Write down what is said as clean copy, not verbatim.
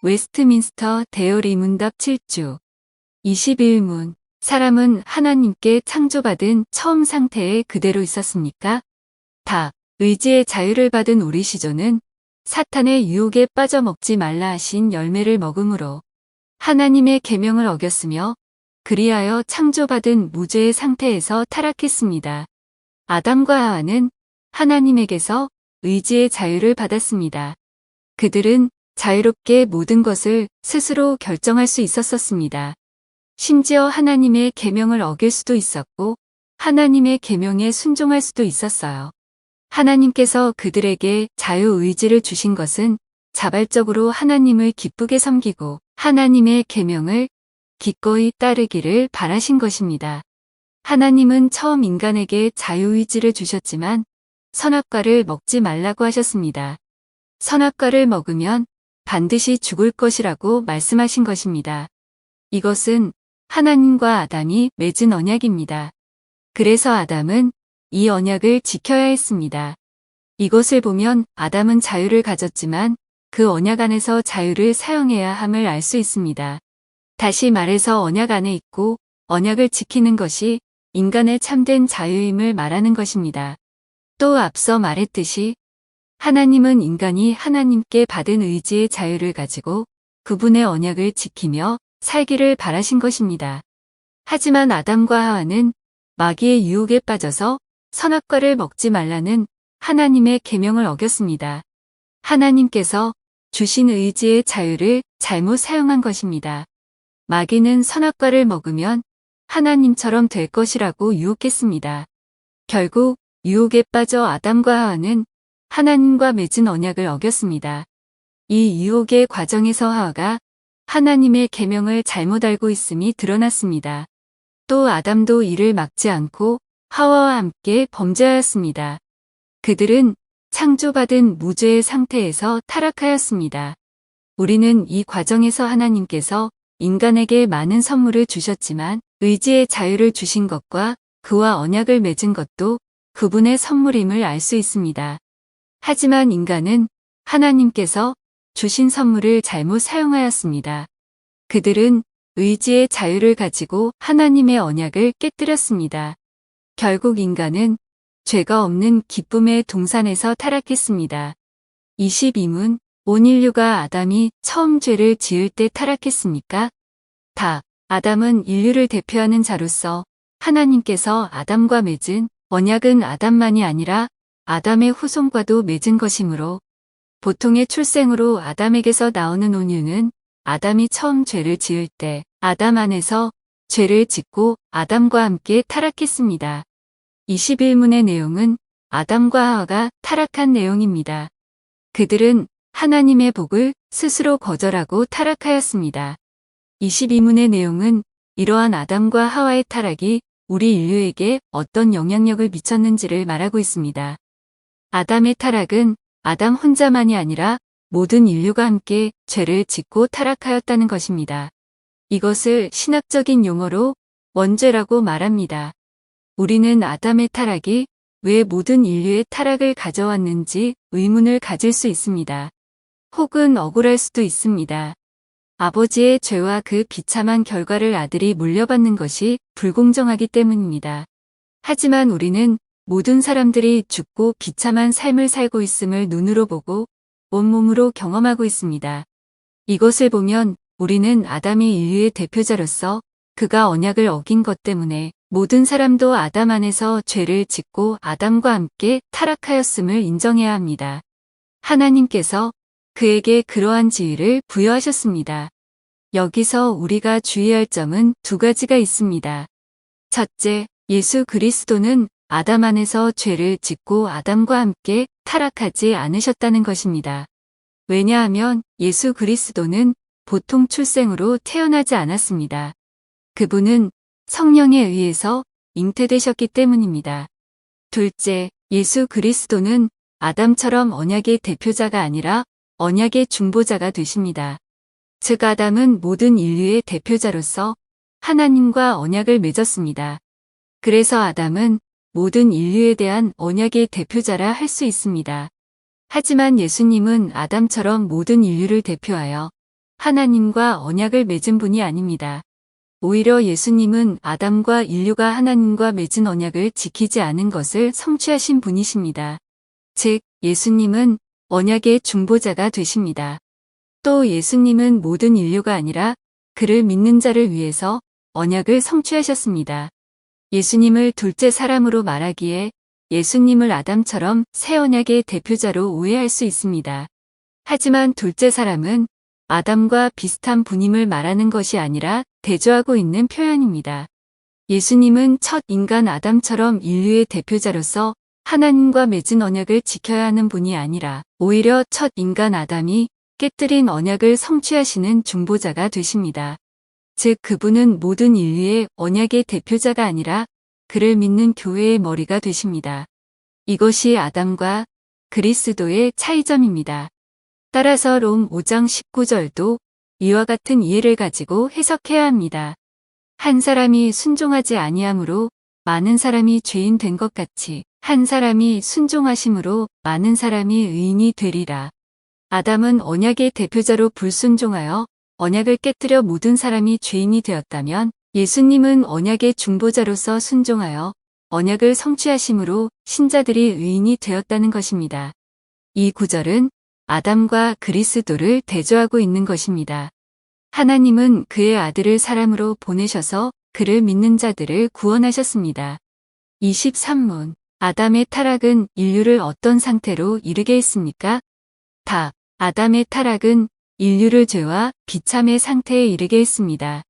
웨스트민스터 대열의 문답 7주 21문 사람은 하나님께 창조받은 처음 상태에 그대로 있었습니까? 답. 의지의 자유를 받은 우리 시조는 사탄의 유혹에 빠져 먹지 말라 하신 열매를 먹음으로 하나님의 계명을 어겼으며 그리하여 창조받은 무죄의 상태에서 타락했습니다. 아담과 하와는 하나님에게서 의지의 자유를 받았습니다. 그들은 자유롭게 모든 것을 스스로 결정할 수 있었습니다. 심지어 하나님의 계명을 어길 수도 있었고 하나님의 계명에 순종할 수도 있었어요. 하나님께서 그들에게 자유의지를 주신 것은 자발적으로 하나님을 기쁘게 섬기고 하나님의 계명을 기꺼이 따르기를 바라신 것입니다. 하나님은 처음 인간에게 자유의지를 주셨지만 선악과를 먹지 말라고 하셨습니다. 선악과를 먹으면 반드시 죽을 것이라고 말씀하신 것입니다. 이것은 하나님과 아담이 맺은 언약입니다. 그래서 아담은 이 언약을 지켜야 했습니다. 이것을 보면 아담은 자유를 가졌지만 그 언약 안에서 자유를 사용해야 함을 알 수 있습니다. 다시 말해서 언약 안에 있고 언약을 지키는 것이 인간의 참된 자유임을 말하는 것입니다. 또 앞서 말했듯이 하나님은 인간이 하나님께 받은 의지의 자유를 가지고 그분의 언약을 지키며 살기를 바라신 것입니다. 하지만 아담과 하와는 마귀의 유혹에 빠져서 선악과를 먹지 말라는 하나님의 계명을 어겼습니다. 하나님께서 주신 의지의 자유를 잘못 사용한 것입니다. 마귀는 선악과를 먹으면 하나님처럼 될 것이라고 유혹했습니다. 결국 유혹에 빠져 아담과 하와는 하나님과 맺은 언약을 어겼습니다. 이 유혹의 과정에서 하와가 하나님의 계명을 잘못 알고 있음이 드러났습니다. 또 아담도 이를 막지 않고 하와와 함께 범죄하였습니다. 그들은 창조받은 무죄의 상태에서 타락하였습니다. 우리는 이 과정에서 하나님께서 인간에게 많은 선물을 주셨지만 의지의 자유를 주신 것과 그와 언약을 맺은 것도 그분의 선물임을 알 수 있습니다. 하지만 인간은 하나님께서 주신 선물을 잘못 사용하였습니다. 그들은 의지의 자유를 가지고 하나님의 언약을 깨뜨렸습니다. 결국 인간은 죄가 없는 기쁨의 동산에서 타락했습니다. 22문 온 인류가 아담이 처음 죄를 지을 때 타락했습니까? 답. 아담은 인류를 대표하는 자로서 하나님께서 아담과 맺은 언약은 아담만이 아니라 아담의 후손과도 맺은 것이므로 보통의 출생으로 아담에게서 나오는 온유는 아담이 처음 죄를 지을 때 아담 안에서 죄를 짓고 아담과 함께 타락했습니다. 21문의 내용은 아담과 하와가 타락한 내용입니다. 그들은 하나님의 복을 스스로 거절하고 타락하였습니다. 22문의 내용은 이러한 아담과 하와의 타락이 우리 인류에게 어떤 영향력을 미쳤는지를 말하고 있습니다. 아담의 타락은 아담 혼자만이 아니라 모든 인류가 함께 죄를 짓고 타락하였다는 것입니다. 이것을 신학적인 용어로 원죄라고 말합니다. 우리는 아담의 타락이 왜 모든 인류의 타락을 가져왔는지 의문을 가질 수 있습니다. 혹은 억울할 수도 있습니다. 아버지의 죄와 그 비참한 결과를 아들이 물려받는 것이 불공정하기 때문입니다. 하지만 우리는 모든 사람들이 죽고 비참한 삶을 살고 있음을 눈으로 보고 온몸으로 경험하고 있습니다. 이것을 보면 우리는 아담이 인류의 대표자로서 그가 언약을 어긴 것 때문에 모든 사람도 아담 안에서 죄를 짓고 아담과 함께 타락하였음을 인정해야 합니다. 하나님께서 그에게 그러한 지위를 부여하셨습니다. 여기서 우리가 주의할 점은 두 가지가 있습니다. 첫째, 예수 그리스도는 아담 안에서 죄를 짓고 아담과 함께 타락하지 않으셨다는 것입니다. 왜냐하면 예수 그리스도는 보통 출생으로 태어나지 않았습니다. 그분은 성령에 의해서 잉태되셨기 때문입니다. 둘째, 예수 그리스도는 아담처럼 언약의 대표자가 아니라 언약의 중보자가 되십니다. 즉 아담은 모든 인류의 대표자로서 하나님과 언약을 맺었습니다. 그래서 아담은 모든 인류에 대한 언약의 대표자라 할 수 있습니다. 하지만 예수님은 아담처럼 모든 인류를 대표하여 하나님과 언약을 맺은 분이 아닙니다. 오히려 예수님은 아담과 인류가 하나님과 맺은 언약을 지키지 않은 것을 성취하신 분이십니다. 즉, 예수님은 언약의 중보자가 되십니다. 또 예수님은 모든 인류가 아니라 그를 믿는 자를 위해서 언약을 성취하셨습니다. 예수님을 둘째 사람으로 말하기에 예수님을 아담처럼 새 언약의 대표자로 오해할 수 있습니다. 하지만 둘째 사람은 아담과 비슷한 분임을 말하는 것이 아니라 대조하고 있는 표현입니다. 예수님은 첫 인간 아담처럼 인류의 대표자로서 하나님과 맺은 언약을 지켜야 하는 분이 아니라 오히려 첫 인간 아담이 깨뜨린 언약을 성취하시는 중보자가 되십니다. 즉, 그분은 모든 인류의 언약의 대표자가 아니라 그를 믿는 교회의 머리가 되십니다. 이것이 아담과 그리스도의 차이점입니다. 따라서 롬 5장 19절도 이와 같은 이해를 가지고 해석해야 합니다. 한 사람이 순종하지 아니함으로 많은 사람이 죄인 된 것 같이 한 사람이 순종하심으로 많은 사람이 의인이 되리라. 아담은 언약의 대표자로 불순종하여 언약을 깨뜨려 모든 사람이 죄인이 되었다면 예수님은 언약의 중보자로서 순종하여 언약을 성취하심으로 신자들이 의인이 되었다는 것입니다. 이 구절은 아담과 그리스도를 대조하고 있는 것입니다. 하나님은 그의 아들을 사람으로 보내셔서 그를 믿는 자들을 구원하셨습니다. 23문. 아담의 타락은 인류를 어떤 상태로 이르게 했습니까? 답. 아담의 타락은 인류를 죄와 비참의 상태에 이르게 했습니다.